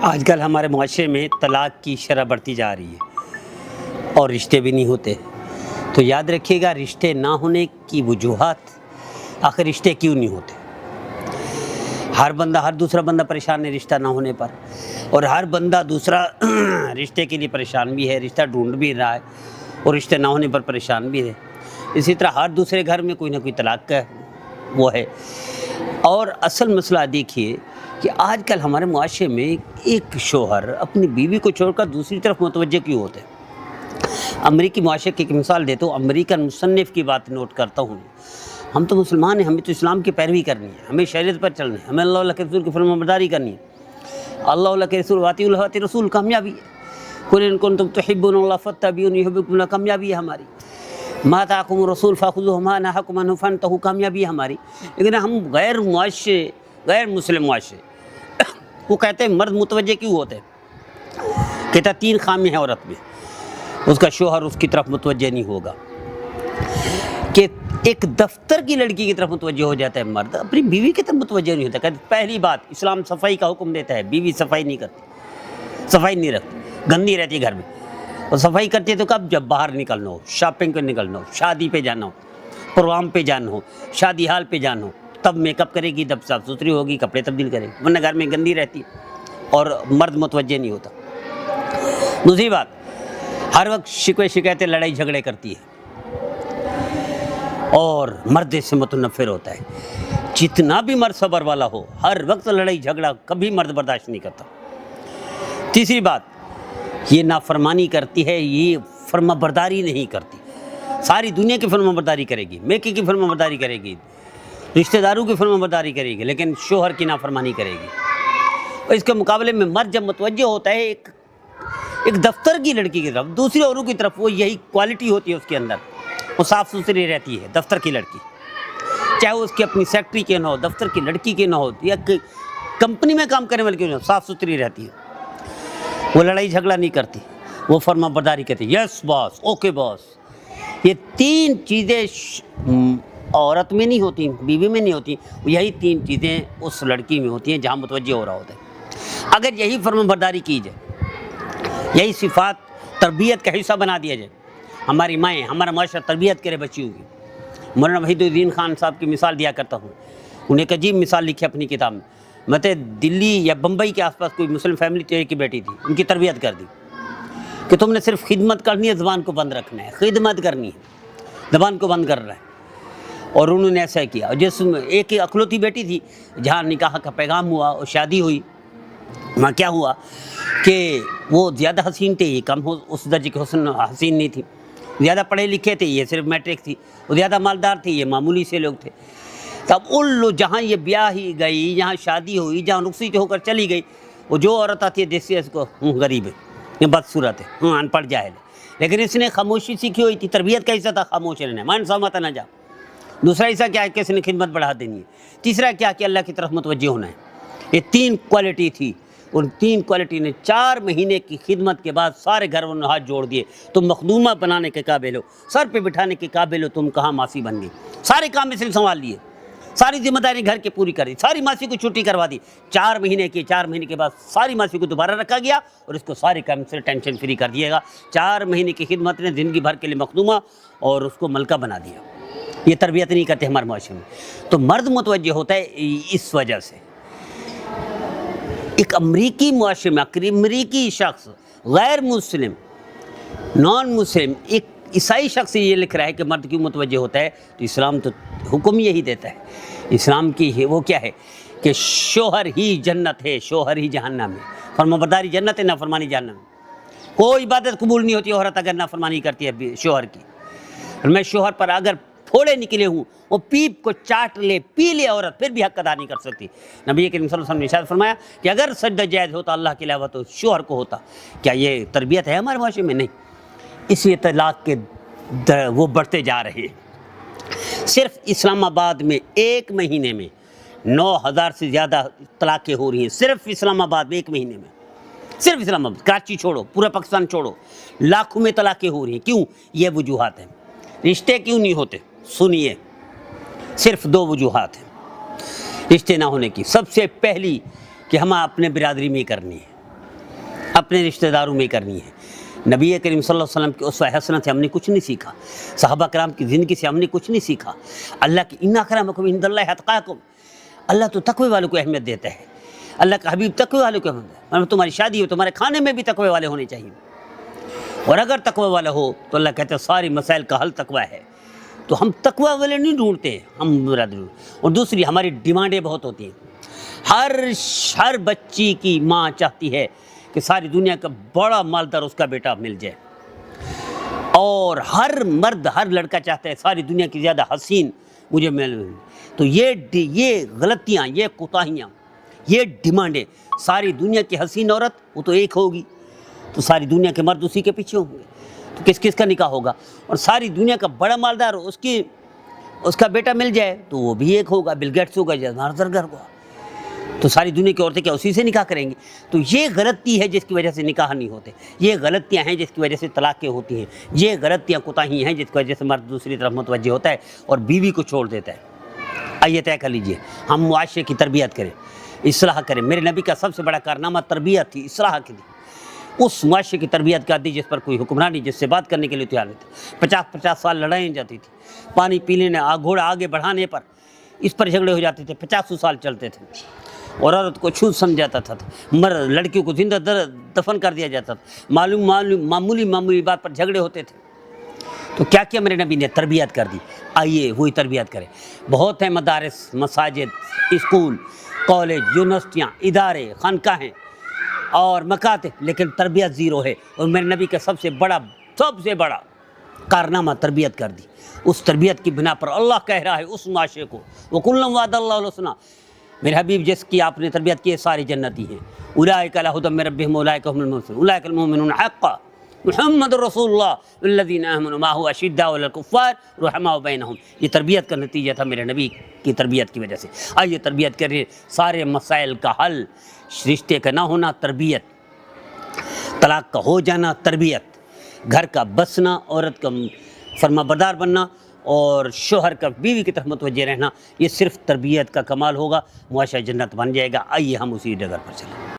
آج کل ہمارے معاشرے میں طلاق کی شرح بڑھتی جا رہی ہے اور رشتے بھی نہیں ہوتے. تو یاد رکھیے گا، رشتے نہ ہونے کی وجوہات، آخر رشتے کیوں نہیں ہوتے. ہر دوسرا بندہ پریشان ہے رشتہ نہ ہونے پر، اور ہر بندہ دوسرا رشتے کے لیے پریشان بھی ہے، رشتہ ڈھونڈ بھی رہا ہے اور رشتے نہ ہونے پر پریشان بھی ہے. اسی طرح ہر دوسرے گھر میں کوئی نہ کوئی طلاق کا وہ ہے. اور اصل مسئلہ دیکھیے کہ آج کل ہمارے معاشرے میں ایک شوہر اپنی بیوی کو چھوڑ کر دوسری طرف متوجہ کیوں ہوتے ہیں. امریکی معاشرے کی ایک مثال دیتا ہوں، امریکن مصنف کی بات نوٹ کرتا ہوں. ہم تو مسلمان ہیں، ہمیں تو اسلام کی پیروی کرنی ہے، ہمیں شریعت پر چلنا ہے، ہمیں اللہ کے رسول کی فرمانبرداری کرنی ہے. اللہ کے رسول واطیعوا اللہ واطیعوا الرسول کامیابی ہے. قل ان کنتم تحبون اللہ فاتبعونی یحببکم اللہ کامیابی ہے ہماری. ما آتاکم الرسول فخذوہ وما نہاکم عنہ فانتہوا کامیابی ہے ہماری. لیکن ہم غیر مسلم معاشرے وہ کہتے ہیں مرد متوجہ کیوں ہوتے ہیں؟ کہتا 3 خامی ہیں عورت میں، اس کا شوہر اس کی طرف متوجہ نہیں ہوگا. کہ ایک دفتر کی لڑکی کی طرف متوجہ ہو جاتا ہے مرد، اپنی بیوی کی طرف متوجہ نہیں ہوتا. کہتے پہلی بات، اسلام صفائی کا حکم دیتا ہے، بیوی صفائی نہیں کرتی، صفائی نہیں رکھتی، گندی رہتی ہے گھر میں. اور صفائی کرتی ہے تو کب؟ جب باہر نکلنا ہو، شاپنگ پہ نکلنا ہو، شادی پہ جانا ہو، پروگرام پہ جانا ہو، شادی حال پہ جانا ہو، تب میک اپ کرے گی، تب صاف ستھری ہوگی، کپڑے تبدیل کرے گی، ورنہ گھر میں گندی رہتی ہے اور مرد متوجہ نہیں ہوتا. دوسری بات، ہر وقت شکایتیں لڑائی جھگڑے کرتی ہے اور مرد سے متنفر ہوتا ہے. جتنا بھی مرد صبر والا ہو، ہر وقت لڑائی جھگڑا کبھی مرد برداشت نہیں کرتا. تیسری بات، یہ نافرمانی کرتی ہے، یہ فرما برداری نہیں کرتی. ساری دنیا کی فرما برداری کرے گی، میکے کی فرما برداری کرے گی، رشتہ داروں کی فرما برداری کرے گی، لیکن شوہر کی نافرمانی کرے گی. اور اس کے مقابلے میں مرد جب متوجہ ہوتا ہے ایک دفتر کی لڑکی کی طرف، دوسری عورتوں کی طرف، وہ یہی کوالٹی ہوتی ہے اس کے اندر، وہ صاف ستھری رہتی ہے. دفتر کی لڑکی، چاہے وہ اس کی اپنی سیکٹری کے نہ ہو، دفتر کی لڑکی کے نہ ہو، یا کمپنی میں کام کرنے والے کے نہ ہو، صاف ستھری رہتی ہے. وہ لڑائی جھگڑا نہیں کرتی، وہ فرما برداری کرتی. یس باس، اوکے باس. یہ 3 چیزیں عورت میں نہیں ہوتی، بیوی میں نہیں ہوتی، یہی 3 چیزیں اس لڑکی میں ہوتی ہیں جہاں متوجہ ہو رہا ہوتا ہے. اگر یہی فرما برداری کی جائے، یہی صفات تربیت کا حصہ بنا دیا جائے، ہماری مائیں، ہمارا معاشرہ تربیت کرے بچیوں کی. مولانا وحید الدین خان صاحب کی مثال دیا کرتا ہوں. انہیں ایک عجیب مثال لکھی اپنی کتاب میں. مطلب دلی یا بمبئی کے آس پاس کوئی مسلم فیملی کی بیٹی تھی، ان کی تربیت کر دی کہ تم نے صرف خدمت کرنی ہے، زبان کو بند رکھنا ہے، خدمت کرنی ہے، زبان کو بند کر رہا ہے. اور انہوں نے ایسا کیا. جس میں ایک اکلوتی بیٹی تھی، جہاں نکاح کا پیغام ہوا اور شادی ہوئی، وہاں کیا ہوا کہ وہ زیادہ حسین تھے، یہ کم اس درجے کے حسین نہیں تھی. زیادہ پڑھے لکھے تھے، یہ صرف میٹرک تھی. وہ زیادہ مالدار تھے، یہ معمولی سے لوگ تھے. تب ان لوگ جہاں یہ بیاہ ہی گئی، جہاں شادی ہوئی، جہاں رخصتی ہو کر چلی گئی، وہ جو عورت آتی ہے دیسی اس کو غریب ہے، یہ بدصورت ہے، ان پڑھ جاہل ہے. لیکن اس نے خاموشی سیکھی ہوئی تھی. تربیت کا حصہ تھا خاموش رہنا، مان سامتا نہ جا. دوسرا حصہ کیا ہے کہ اس نے خدمت بڑھا دینی ہے. تیسرا کیا کہ اللہ کی طرف متوجہ ہونا ہے. یہ 3 کوالٹی تھی. ان 3 کوالٹی نے 4 مہینے کی خدمت کے بعد سارے گھر انہوں نے ہاتھ جوڑ دیے. تم مخدومہ بنانے کے قابل ہو، سر پہ بٹھانے کے قابل ہو، تم کہاں ماسی بن گئی. سارے کام اس نے سنبھال لیے، ساری ذمہ داری گھر کے پوری کر دی، ساری ماسی کو چھٹی کروا دی. 4 مہینے کے بعد ساری ماسی کو دوبارہ رکھا گیا اور اس کو سارے کام سے ٹینشن فری کر دیا گا. 4 مہینے کی خدمت نے زندگی بھر کے لیے مخدومہ اور اس کو ملکہ بنا دیا. یہ تربیت نہیں کرتے ہمارے معاشرے میں. تو مرد متوجہ ہوتا ہے اس وجہ سے. ایک امریکی معاشرے میں امریکی شخص، غیر مسلم، نان مسلم، ایک عیسائی شخص یہ لکھ رہا ہے کہ مرد کیوں متوجہ ہوتا ہے، تو اسلام تو حکم یہی دیتا ہے. اسلام کی وہ کیا ہے کہ شوہر ہی جنت ہے، شوہر ہی جہنم ہے. فرمانبرداری جنت ہے، نافرمانی جہنم ہے. کوئی عبادت قبول نہیں ہوتی عورت اگر نافرمانی کرتی ہے شوہر کی. میں شوہر پر اگر پھوڑے نکلے ہوں، وہ پیپ کو چاٹ لے، پی لے، عورت پھر بھی حق ادا نہیں کر سکتی. نبی کریم صلی اللہ علیہ وسلم نے ارشاد فرمایا کہ اگر سجدہ جائز ہوتا اللہ کے علاوہ تو شوہر کو ہوتا. کیا یہ تربیت ہے ہمارے معاشرے میں؟ نہیں. اس لیے طلاق کے وہ بڑھتے جا رہے ہیں. صرف اسلام آباد میں 1 مہینے میں 9,000 سے زیادہ طلاقیں ہو رہی ہیں. صرف اسلام آباد میں 1 مہینے میں، صرف اسلام آباد، کراچی چھوڑو، پورا پاکستان چھوڑو، لاکھوں میں طلاقیں ہو رہی ہیں. کیوں؟ یہ وجوہات ہیں. رشتے کیوں نہیں ہوتے؟ سنیے، صرف 2 وجوہات ہیں رشتے نہ ہونے کی. سب سے پہلی کہ ہم اپنے برادری میں ہی کرنی ہے. اپنے رشتہ داروں میں کرنی ہے۔ نبی کریم صلی اللہ علیہ وسلم کی اسوہ حسنہ سے ہم نے کچھ نہیں سیکھا، صحابہ کرام کی زندگی سے ہم نے کچھ نہیں سیکھا۔ اللہ کی ان اکرمکم عند اللہ اتقاکم، اللہ تو تقوی والوں کو اہمیت دیتا ہے، اللہ کا حبیب تقوی والوں کو اہمیت ہے۔ تمہاری شادی ہو، تمہارے کھانے میں بھی تقوی والے ہونے چاہیے، اور اگر تقوی والا ہو تو اللہ کہتے ہیں ساری مسائل کا حل تقوی ہے۔ تو ہم تقوی والے نہیں ڈھونڈتے، ہم برادری۔ اور دوسری ہماری ڈیمانڈیں بہت ہوتی ہیں۔ ہر بچی کی ماں چاہتی ہے کہ ساری دنیا کا بڑا مالدار اس کا بیٹا مل جائے، اور ہر مرد، ہر لڑکا چاہتا ہے ساری دنیا کی زیادہ حسین مجھے مل۔ تو یہ غلطیاں، یہ کوتاہیاں، یہ ڈیمانڈیں، ساری دنیا کی حسین عورت وہ تو ایک ہوگی، تو ساری دنیا کے مرد اسی کے پیچھے ہوں گے، تو کس کس کا نکاح ہوگا؟ اور ساری دنیا کا بڑا مالدار اس کا بیٹا مل جائے تو وہ بھی ایک ہوگا، بل گیٹس ہوگا یا مارک زکربرگ ہوگا، تو ساری دنیا کی عورتیں کیا اسی سے نکاح کریں گی؟ تو یہ غلطی ہے جس کی وجہ سے نکاح نہیں ہوتے، یہ غلطیاں ہیں جس کی وجہ سے طلاقیں ہوتی ہیں، یہ غلطیاں کوتاہی ہیں جس کی وجہ سے مرد دوسری طرف متوجہ ہوتا ہے اور بیوی کو چھوڑ دیتا ہے۔ آئیے طے کر لیجئے، ہم معاشرے کی تربیت کریں، اصلاح کریں۔ میرے نبی کا سب سے بڑا کارنامہ تربیت تھی، اصلاح کی تھی۔ اس معاشرے کی تربیت کا دی جس پر کوئی حکمرانی جس سے بات کرنے کے لیے تیار نہیں تھے۔ 50 سال لڑائیں جاتی تھی، پانی پی لینے، گھوڑا آگے بڑھانے پر اس پر جھگڑے ہو جاتے تھے، 50 سال چلتے تھے، اور عورت کو چھوت سمجھ جاتا تھا، لڑکیوں کو زندہ دفن کر دیا جاتا تھا، معمولی بات پر جھگڑے ہوتے تھے۔ تو کیا کیا میرے نبی نے؟ تربیت کر دی۔ آئیے وہی تربیت کریں۔ بہت ہیں مدارس، مساجد، اسکول، کالج، یونیورسٹیاں، ادارے، خانقاہیں اور مکاتب، لیکن تربیت زیرو ہے۔ اور میرے نبی کا سب سے بڑا کارنامہ تربیت کر دی۔ اس تربیت کی بنا پر اللہ کہہ رہا ہے اس معاشرے کو، وَكُلًّا وَعَدَ اللَّهُ الْحُسْنَىٰ، میرے حبیب جس کی آپ نے تربیت کی ہے ساری جنتی ہیں۔ اولئک علی ھدی من ربہم اولئک هم المفلحون، اولئک المؤمنون حقا، محمد رسول اللہ الذین آمنوا معہ اشداء علی الکفار رحماء بینہم۔ یہ تربیت کا نتیجہ تھا میرے نبی کی تربیت کی وجہ سے۔ آئیے تربیت کریں، سارے مسائل کا حل، رشتے کا نہ ہونا تربیت، طلاق کا ہو جانا تربیت، گھر کا بسنا، عورت کا فرما بردار بننا، اور شوہر کا بیوی کی طرف متوجہ رہنا، یہ صرف تربیت کا کمال ہوگا، معاشرہ جنت بن جائے گا۔ آئیے ہم اسی ڈگر پر چلیں۔